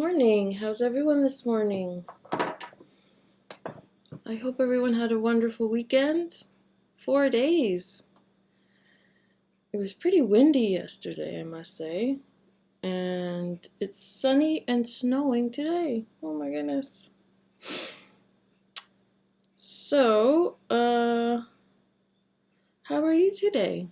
Morning. How's everyone this morning? I hope everyone had a wonderful weekend. 4 days. It was pretty windy yesterday, I must say. And it's sunny and snowing today. Oh my goodness. So, how are you today?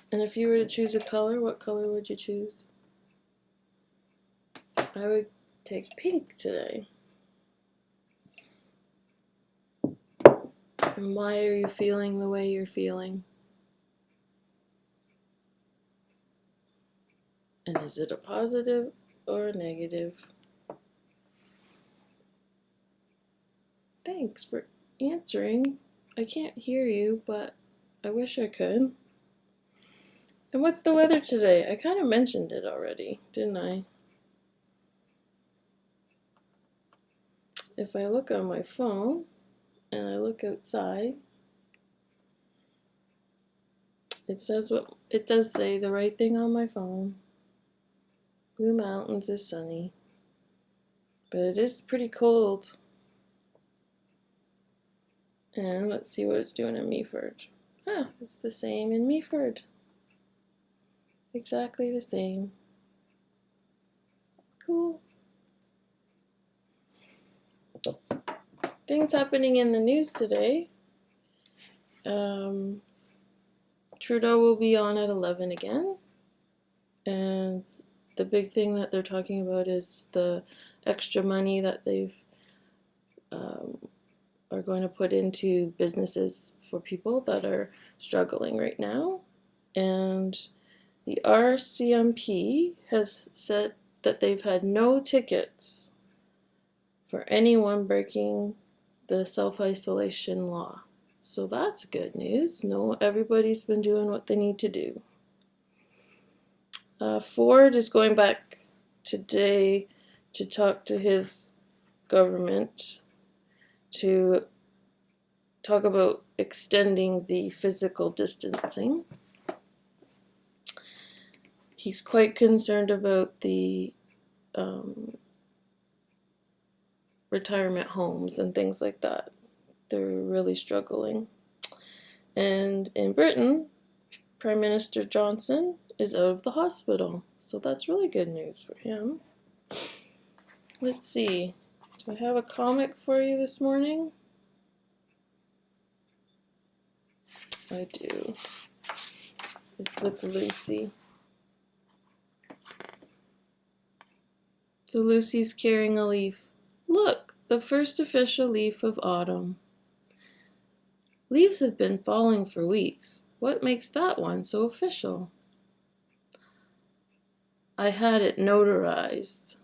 And if you were to choose a color, what color would you choose? I would take pink today. And why are you feeling the way you're feeling? And is it a positive or a negative? Thanks for answering. I can't hear you, but I wish I could. And what's the weather today? I kind of mentioned it already, didn't I? If I look on my phone and I look outside, it does say the right thing on my phone. Blue Mountains is sunny, but it is pretty cold. And let's see what it's doing in Meaford. It's the same in Meaford. Exactly the same. Cool. Things happening in the news today. Trudeau will be on at 11 again. And the big thing that they're talking about is the extra money that they've are going to put into businesses for people that are struggling right now. And the RCMP has said that they've had no tickets for anyone breaking the self-isolation law. So that's good news. Everybody's been doing what they need to do. Ford is going back today to talk to his government to talk about extending the physical distancing. He's quite concerned about the retirement homes and things like that. They're really struggling. And in Britain, Prime Minister Johnson is out of the hospital. So that's really good news for him. Let's see. Do I have a comic for you this morning? I do. It's with Lucy. So Lucy's carrying a leaf. Look, the first official leaf of autumn. Leaves have been falling for weeks. What makes that one so official? I had it notarized.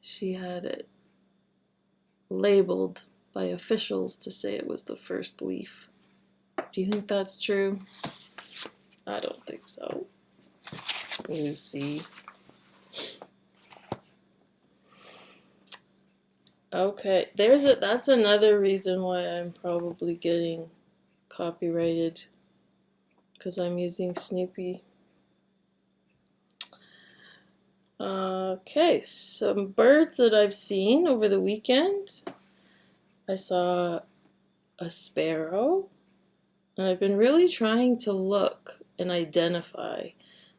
She had it labeled by officials to say it was the first leaf. Do you think that's true? I don't think so. Lucy. Okay, that's another reason why I'm probably getting copyrighted, because I'm using Snoopy. Okay, some birds that I've seen over the weekend. I saw a sparrow, and I've been really trying to look and identify,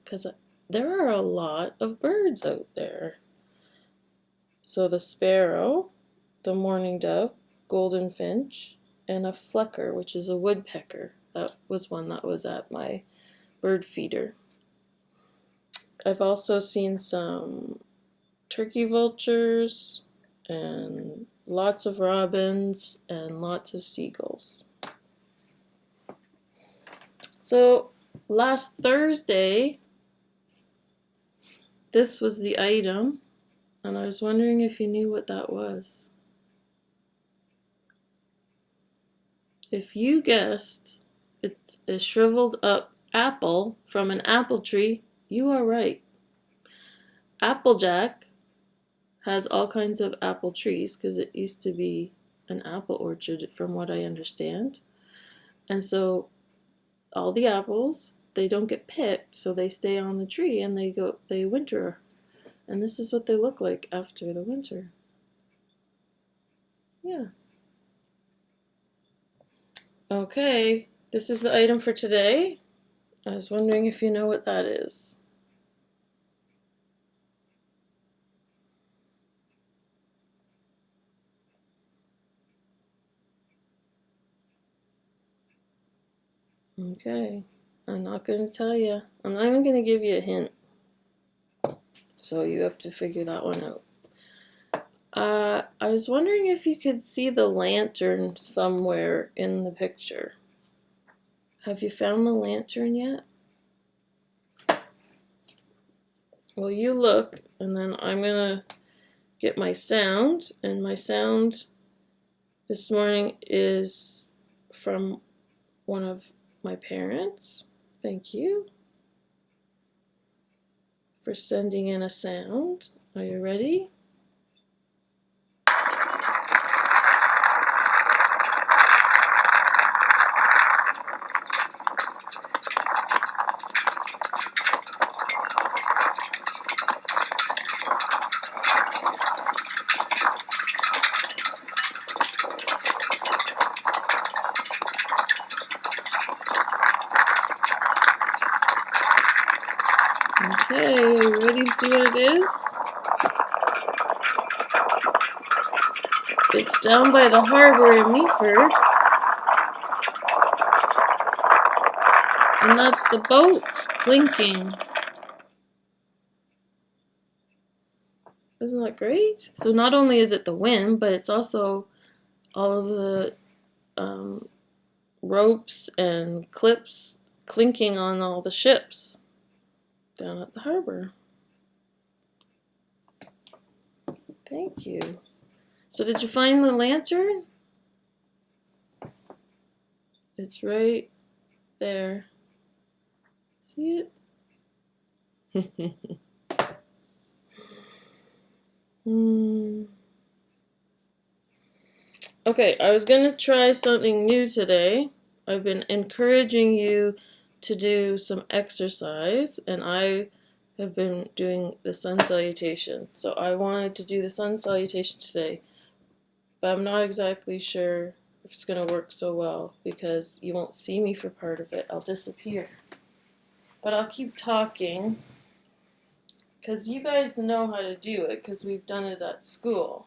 because there are a lot of birds out there. So the sparrow, the mourning dove, golden finch, and a flecker, which is a woodpecker. That was one that was at my bird feeder. I've also seen some turkey vultures and lots of robins and lots of seagulls. So last Thursday, this was the item, and I was wondering if you knew what that was. If you guessed it's a shriveled up apple from an apple tree, you are right. Applejack has all kinds of apple trees because it used to be an apple orchard from what I understand. And so all the apples, they don't get picked, so they stay on the tree and they winter. And this is what they look like after the winter. Yeah. Okay, this is the item for today. I was wondering if you know what that is. Okay, I'm not going to tell you. I'm not even going to give you a hint. So you have to figure that one out. I was wondering if you could see the lantern somewhere in the picture. Have you found the lantern yet? Well, you look, and then I'm going to get my sound, and my sound this morning is from one of my parents. Thank you for sending in a sound. Are you ready? Okay, are you ready to see what it is? It's down by the harbor in Meaford. And that's the boats clinking. Isn't that great? So not only is it the wind, but it's also all of the ropes and clips clinking on all the ships down at the harbor. Thank you. So did you find the lantern? It's right there. See it? Okay, I was going to try something new today. I've been encouraging you to do some exercise, and I have been doing the sun salutation. So I wanted to do the sun salutation today, but I'm not exactly sure if it's going to work so well because you won't see me for part of it. I'll disappear. But I'll keep talking because you guys know how to do it because we've done it at school.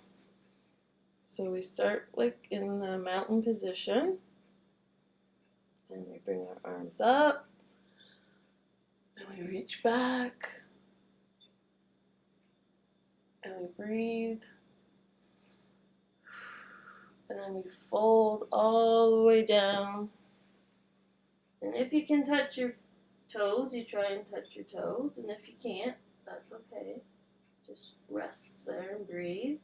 So we start like in the mountain position, and we bring our arms up, and we reach back, and we breathe, and then we fold all the way down. And if you can touch your toes, you try and touch your toes, and if you can't, that's okay. Just rest there and breathe.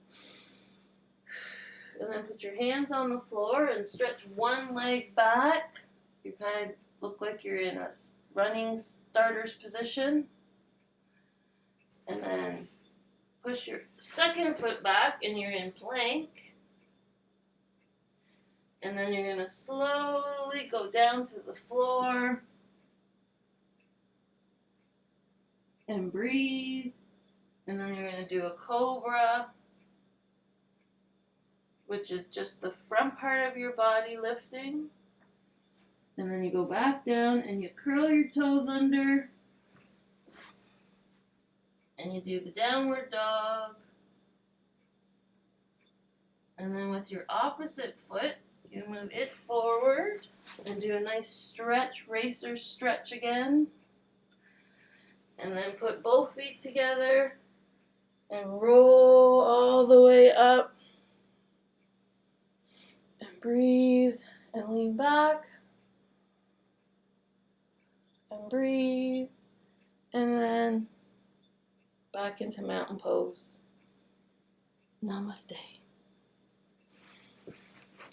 And then put your hands on the floor and stretch one leg back. You kind of look like you're in a running starter's position. And then push your second foot back and you're in plank. And then you're going to slowly go down to the floor and breathe. And then you're going to do a cobra, which is just the front part of your body lifting. And then you go back down and you curl your toes under. And you do the downward dog. And then with your opposite foot, you move it forward and do a nice stretch, racer stretch again. And then put both feet together and roll all the way up. And breathe and lean back. And breathe. And then back into mountain pose. Namaste.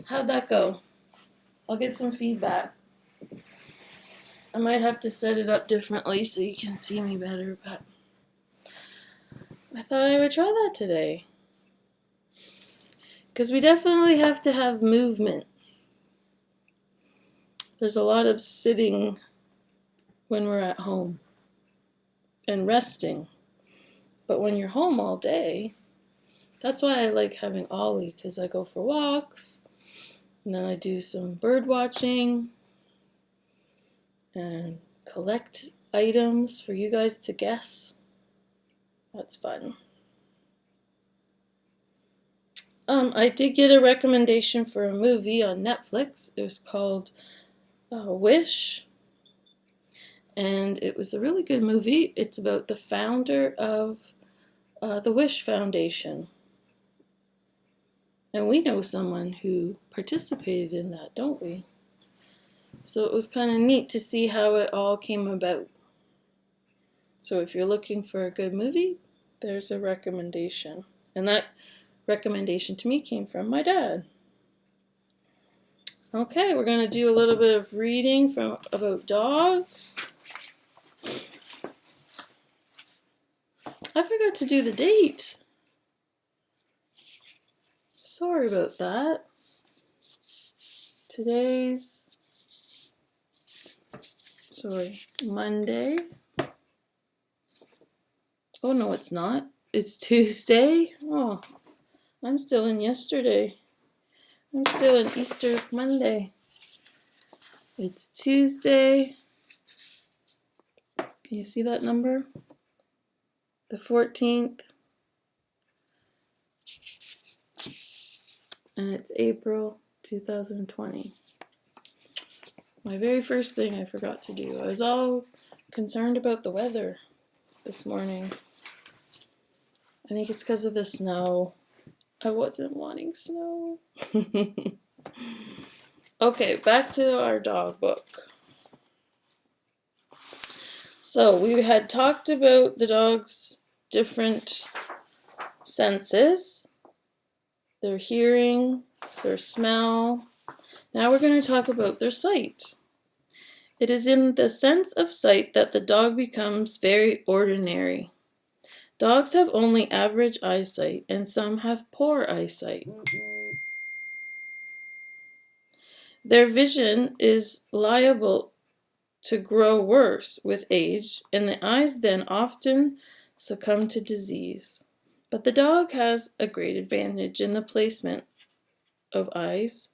How'd that go? I'll get some feedback. I might have to set it up differently so you can see me better, but I thought I would try that today. Because we definitely have to have movement. there's a lot of sitting when we're at home and resting. But when you're home all day, that's why I like having Ollie, because I go for walks, and then I do some bird watching and collect items for you guys to guess. That's fun. I did get a recommendation for a movie on Netflix. It was called Wish, and it was a really good movie. It's about the founder of the Wish Foundation. And we know someone who participated in that, don't we? So it was kind of neat to see how it all came about. So if you're looking for a good movie, there's a recommendation. And that recommendation to me came from my dad. Okay, we're going to do a little bit of reading about dogs. I forgot to do the date. Sorry about that. Today's, Monday. Oh, no, it's not. It's Tuesday. Oh, I'm still in yesterday. I'm still in Easter Monday. It's Tuesday. Can you see that number? The 14th. And it's April 2020. My very first thing I forgot to do. I was all concerned about the weather this morning. I think it's because of the snow. I wasn't wanting snow. Okay, back to our dog book. So we had talked about the dog's different senses, their hearing, their smell. Now we're going to talk about their sight. It is in the sense of sight that the dog becomes very ordinary. Dogs have only average eyesight, and some have poor eyesight. Their vision is liable to grow worse with age, and the eyes then often succumb to disease. But the dog has a great advantage in the placement of eyes.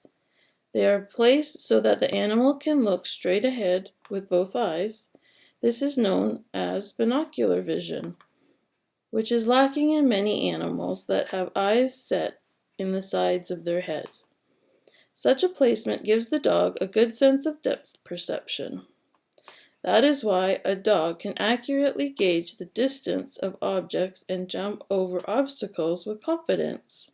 They are placed so that the animal can look straight ahead with both eyes. This is known as binocular vision, which is lacking in many animals that have eyes set in the sides of their head. Such a placement gives the dog a good sense of depth perception. That is why a dog can accurately gauge the distance of objects and jump over obstacles with confidence.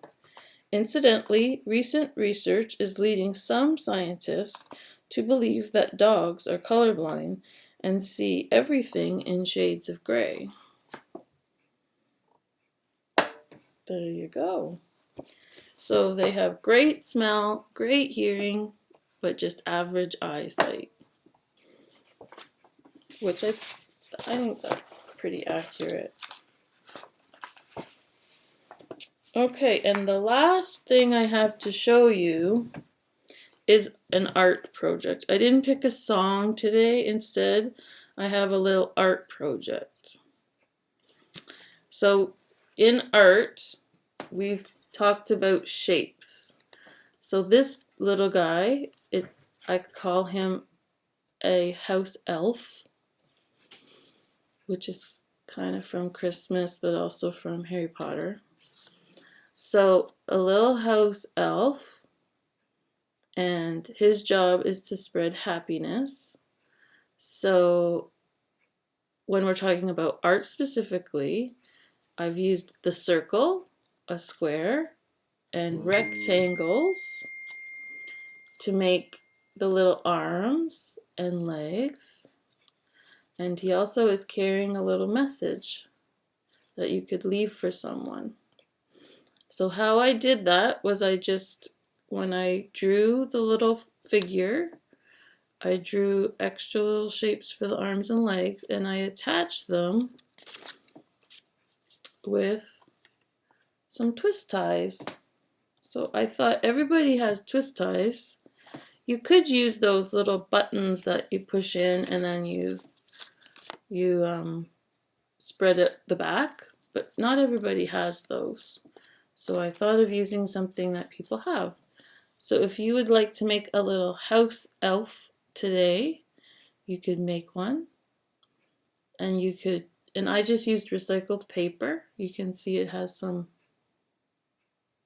Incidentally, recent research is leading some scientists to believe that dogs are colorblind and see everything in shades of gray. There you go. So they have great smell, great hearing, but just average eyesight. Which I think that's pretty accurate. Okay, and the last thing I have to show you is an art project. I didn't pick a song today. Instead, I have a little art project. So in art, we've talked about shapes. So this little guy, I call him a house elf, which is kind of from Christmas, but also from Harry Potter. So a little house elf, and his job is to spread happiness. So when we're talking about art specifically, I've used the circle, a square, and rectangles to make the little arms and legs. And he also is carrying a little message that you could leave for someone. So how I did that was when I drew the little figure, I drew extra little shapes for the arms and legs, and I attached them with some twist ties. So I thought everybody has twist ties. You could use those little buttons that you push in and then you spread it the back, but not everybody has those. So I thought of using something that people have. So if you would like to make a little house elf today, you could make one. And you could, and I just used recycled paper. You can see it has some,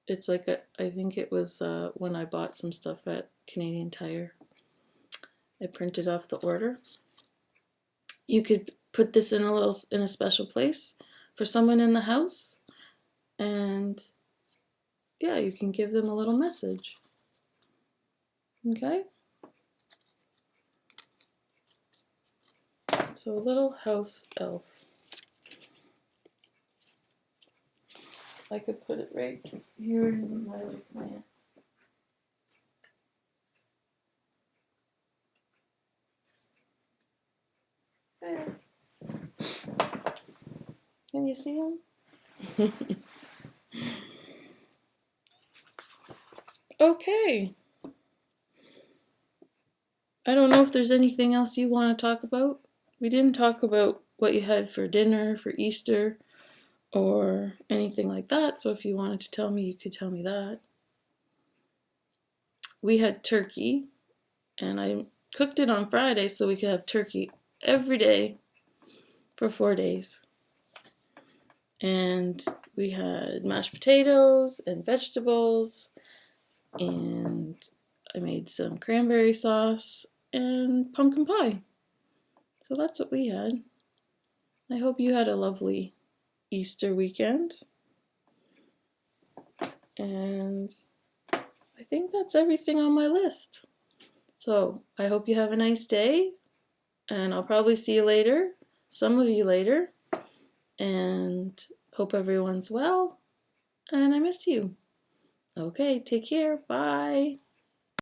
it's like I think it was when I bought some stuff at Canadian Tire. I printed off the order. You could put this in a special place for someone in the house, and yeah, you can give them a little message. Okay? So a little house elf. I could put it right here in my little plant. There. Can you see him? Okay. I don't know if there's anything else you want to talk about. We didn't talk about what you had for dinner for Easter or anything like that, so if you wanted to tell me, you could tell me that. We had turkey, and I cooked it on Friday so we could have turkey every day for 4 days. And we had mashed potatoes and vegetables, and I made some cranberry sauce and pumpkin pie. So that's what we had. I hope you had a lovely Easter weekend. And I think that's everything on my list. So I hope you have a nice day, and I'll probably see you later, some of you later, and hope everyone's well, and I miss you. Okay, take care. Bye.